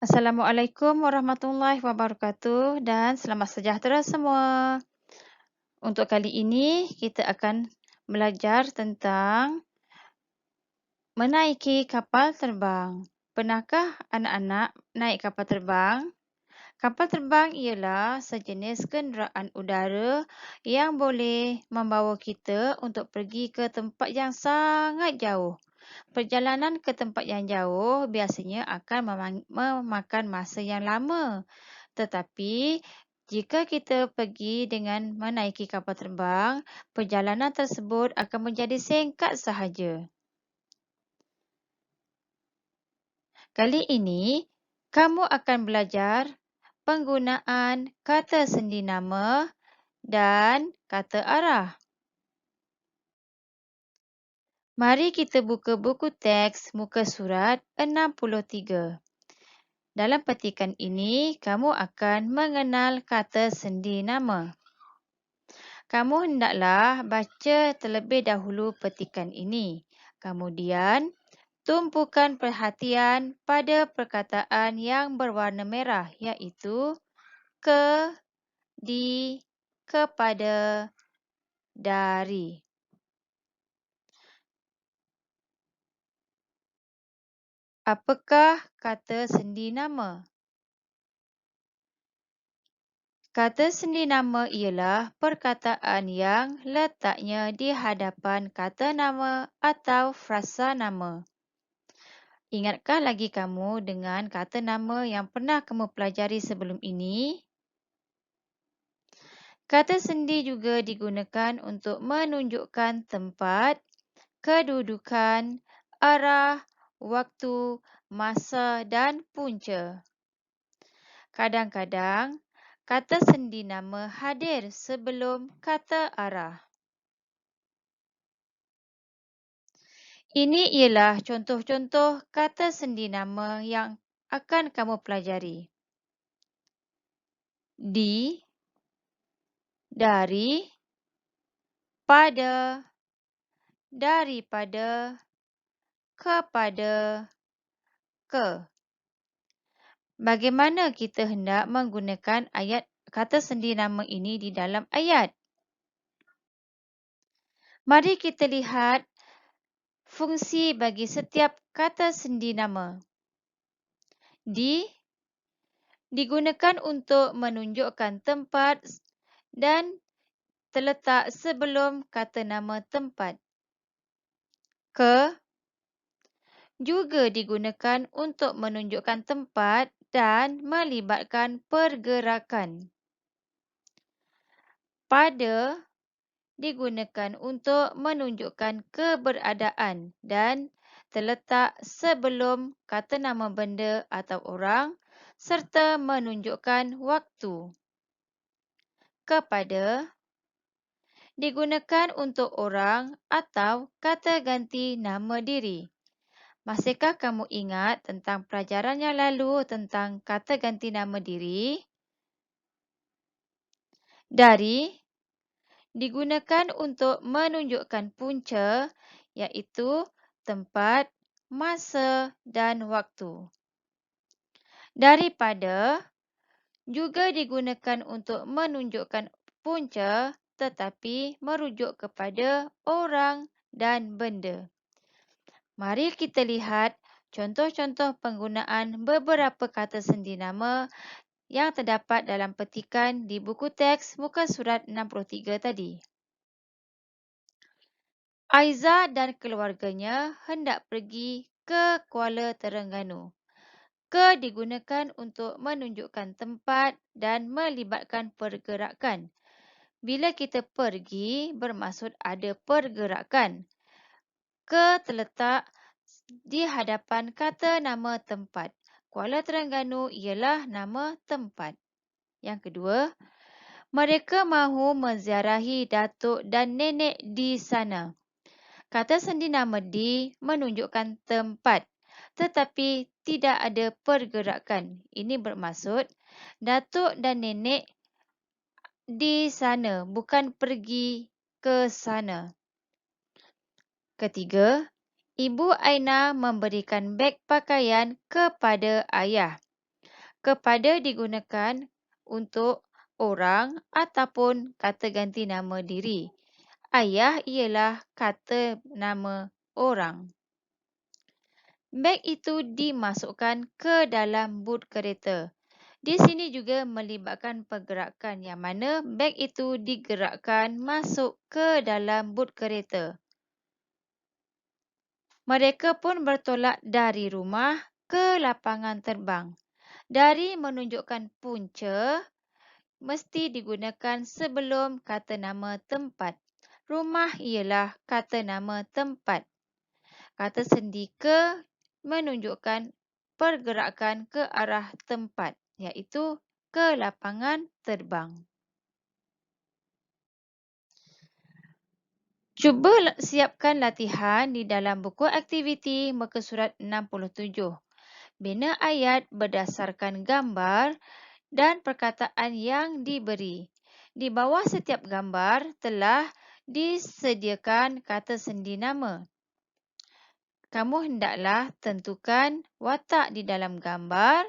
Assalamualaikum warahmatullahi wabarakatuh dan selamat sejahtera semua. Untuk kali ini, kita akan belajar tentang menaiki kapal terbang. Pernahkah anak-anak naik kapal terbang? Kapal terbang ialah sejenis kenderaan udara yang boleh membawa kita untuk pergi ke tempat yang sangat jauh. Perjalanan ke tempat yang jauh biasanya akan memakan masa yang lama. Tetapi, jika kita pergi dengan menaiki kapal terbang, perjalanan tersebut akan menjadi singkat sahaja. Kali ini, kamu akan belajar penggunaan kata sendi nama dan kata arah. Mari kita buka buku teks muka surat 63. Dalam petikan ini, kamu akan mengenal kata sendi nama. Kamu hendaklah baca terlebih dahulu petikan ini. Kemudian, tumpukan perhatian pada perkataan yang berwarna merah iaitu ke, di, kepada, dari. Apakah kata sendi nama? Kata sendi nama ialah perkataan yang letaknya di hadapan kata nama atau frasa nama. Ingatkah lagi kamu dengan kata nama yang pernah kamu pelajari sebelum ini? Kata sendi juga digunakan untuk menunjukkan tempat, kedudukan, arah, waktu, masa dan punca. Kadang-kadang, kata sendi nama hadir sebelum kata arah. Ini ialah contoh-contoh kata sendi nama yang akan kamu pelajari. Di, dari, pada, daripada, kepada, ke. Bagaimana kita hendak menggunakan ayat kata sendi nama ini di dalam ayat? Mari kita lihat fungsi bagi setiap kata sendi nama. Di digunakan untuk menunjukkan tempat dan terletak sebelum kata nama tempat. Ke juga digunakan untuk menunjukkan tempat dan melibatkan pergerakan. Pada digunakan untuk menunjukkan keberadaan dan terletak sebelum kata nama benda atau orang serta menunjukkan waktu. Kepada digunakan untuk orang atau kata ganti nama diri. Masihkah kamu ingat tentang pelajaran yang lalu tentang kata ganti nama diri? Dari digunakan untuk menunjukkan punca iaitu tempat, masa dan waktu. Daripada juga digunakan untuk menunjukkan punca tetapi merujuk kepada orang dan benda. Mari kita lihat contoh-contoh penggunaan beberapa kata sendi nama yang terdapat dalam petikan di buku teks muka surat 63 tadi. Aiza dan keluarganya hendak pergi ke Kuala Terengganu. Ke digunakan untuk menunjukkan tempat dan melibatkan pergerakan. Bila kita pergi, bermaksud ada pergerakan. Ke terletak di hadapan kata nama tempat. Kuala Terengganu ialah nama tempat. Yang kedua, mereka mahu menziarahi datuk dan nenek di sana. Kata sendi nama di menunjukkan tempat tetapi tidak ada pergerakan. Ini bermaksud datuk dan nenek di sana bukan pergi ke sana. Ketiga, Ibu Aina memberikan beg pakaian kepada ayah. Kepada digunakan untuk orang ataupun kata ganti nama diri. Ayah ialah kata nama orang. Beg itu dimasukkan ke dalam but kereta. Di sini juga melibatkan pergerakan yang mana beg itu digerakkan masuk ke dalam but kereta. Mereka pun bertolak dari rumah ke lapangan terbang. Dari menunjukkan punca mesti digunakan sebelum kata nama tempat. Rumah ialah kata nama tempat. Kata sendi ke menunjukkan pergerakan ke arah tempat, iaitu ke lapangan terbang. Cuba siapkan latihan di dalam buku aktiviti muka surat 67. Bina ayat berdasarkan gambar dan perkataan yang diberi. Di bawah setiap gambar telah disediakan kata sendi nama. Kamu hendaklah tentukan watak di dalam gambar.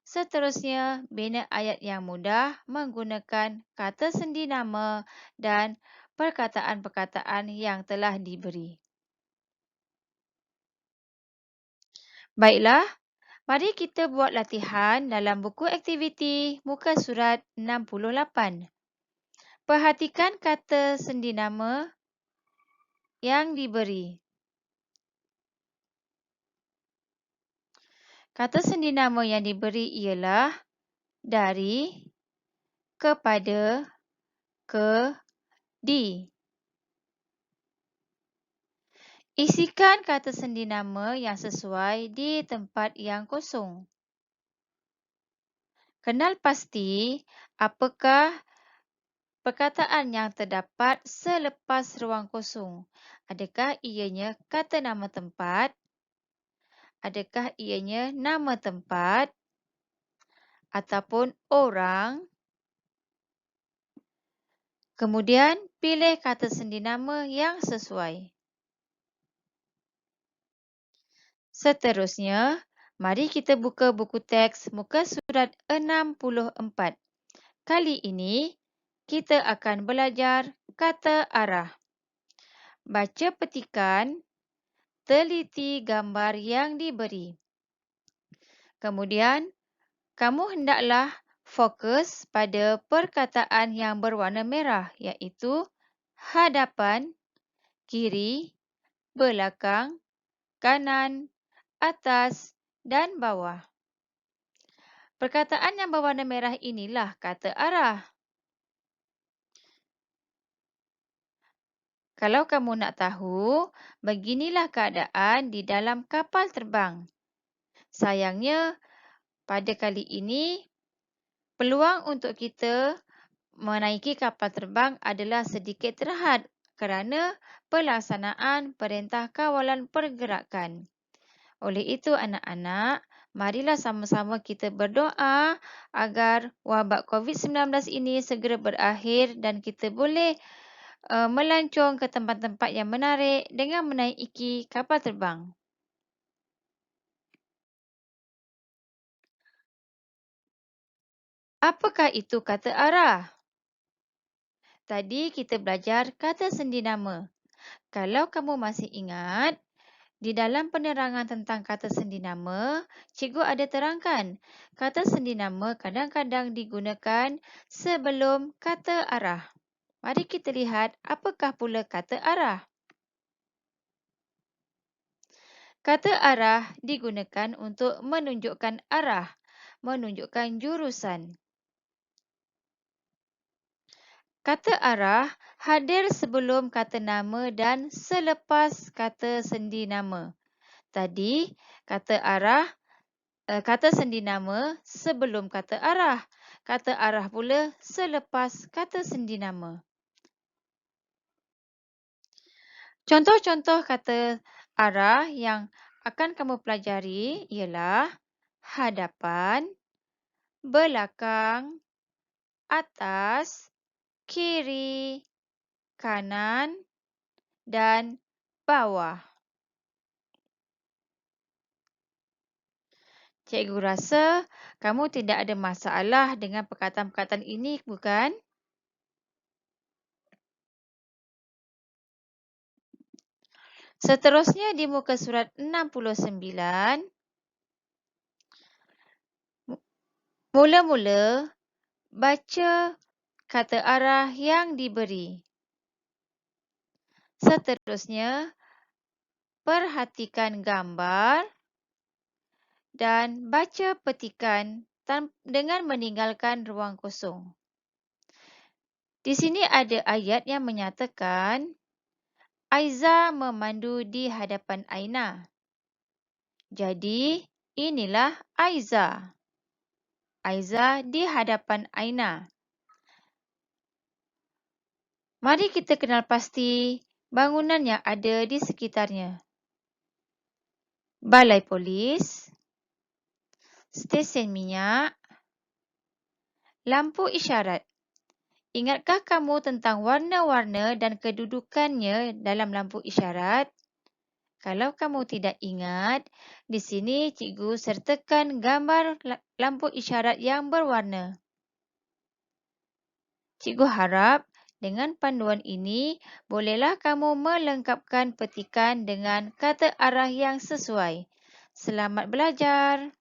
Seterusnya, bina ayat yang mudah menggunakan kata sendi nama dan perkataan-perkataan yang telah diberi. Baiklah, mari kita buat latihan dalam buku aktiviti muka surat 68. Perhatikan kata sendi nama yang diberi. Kata sendi nama yang diberi ialah dari, kepada, ke, di. Isikan kata sendi nama yang sesuai di tempat yang kosong. Kenal pasti apakah perkataan yang terdapat selepas ruang kosong. Adakah ianya kata nama tempat? Adakah ianya nama tempat? Ataupun orang? Kemudian, pilih kata sendi nama yang sesuai. Seterusnya, mari kita buka buku teks muka surat 64. Kali ini, kita akan belajar kata arah. Baca petikan, teliti gambar yang diberi. Kemudian, kamu hendaklah fokus pada perkataan yang berwarna merah iaitu hadapan, kiri, belakang, kanan, atas dan bawah. Perkataan yang berwarna merah inilah kata arah. Kalau kamu nak tahu, beginilah keadaan di dalam kapal terbang. Sayangnya, pada kali ini, peluang untuk kita menaiki kapal terbang adalah sedikit terhad kerana pelaksanaan Perintah Kawalan Pergerakan. Oleh itu, anak-anak, marilah sama-sama kita berdoa agar wabak COVID-19 ini segera berakhir dan kita boleh melancong ke tempat-tempat yang menarik dengan menaiki kapal terbang. Apakah itu kata arah? Tadi kita belajar kata sendi nama. Kalau kamu masih ingat, di dalam penerangan tentang kata sendi nama, cikgu ada terangkan. Kata sendi nama kadang-kadang digunakan sebelum kata arah. Mari kita lihat apakah pula kata arah. Kata arah digunakan untuk menunjukkan arah, menunjukkan jurusan. Kata arah hadir sebelum kata nama dan selepas kata sendi nama. Tadi, kata sendi nama sebelum kata arah. Kata arah pula selepas kata sendi nama. Contoh-contoh kata arah yang akan kamu pelajari ialah hadapan, belakang, atas, kiri, kanan dan bawah. Cikgu rasa kamu tidak ada masalah dengan perkataan-perkataan ini, bukan? Seterusnya di muka surat 69, mula-mula baca kata arah yang diberi. Seterusnya, perhatikan gambar dan baca petikan dengan meninggalkan ruang kosong. Di sini ada ayat yang menyatakan Aiza memandu di hadapan Aina. Jadi, inilah Aiza. Aiza di hadapan Aina. Mari kita kenal pasti bangunan yang ada di sekitarnya. Balai polis, stesen minyak, lampu isyarat. Ingatkah kamu tentang warna-warna dan kedudukannya dalam lampu isyarat? Kalau kamu tidak ingat, di sini cikgu sertakan gambar lampu isyarat yang berwarna. Cikgu harap dengan panduan ini, bolehlah kamu melengkapkan petikan dengan kata arah yang sesuai. Selamat belajar!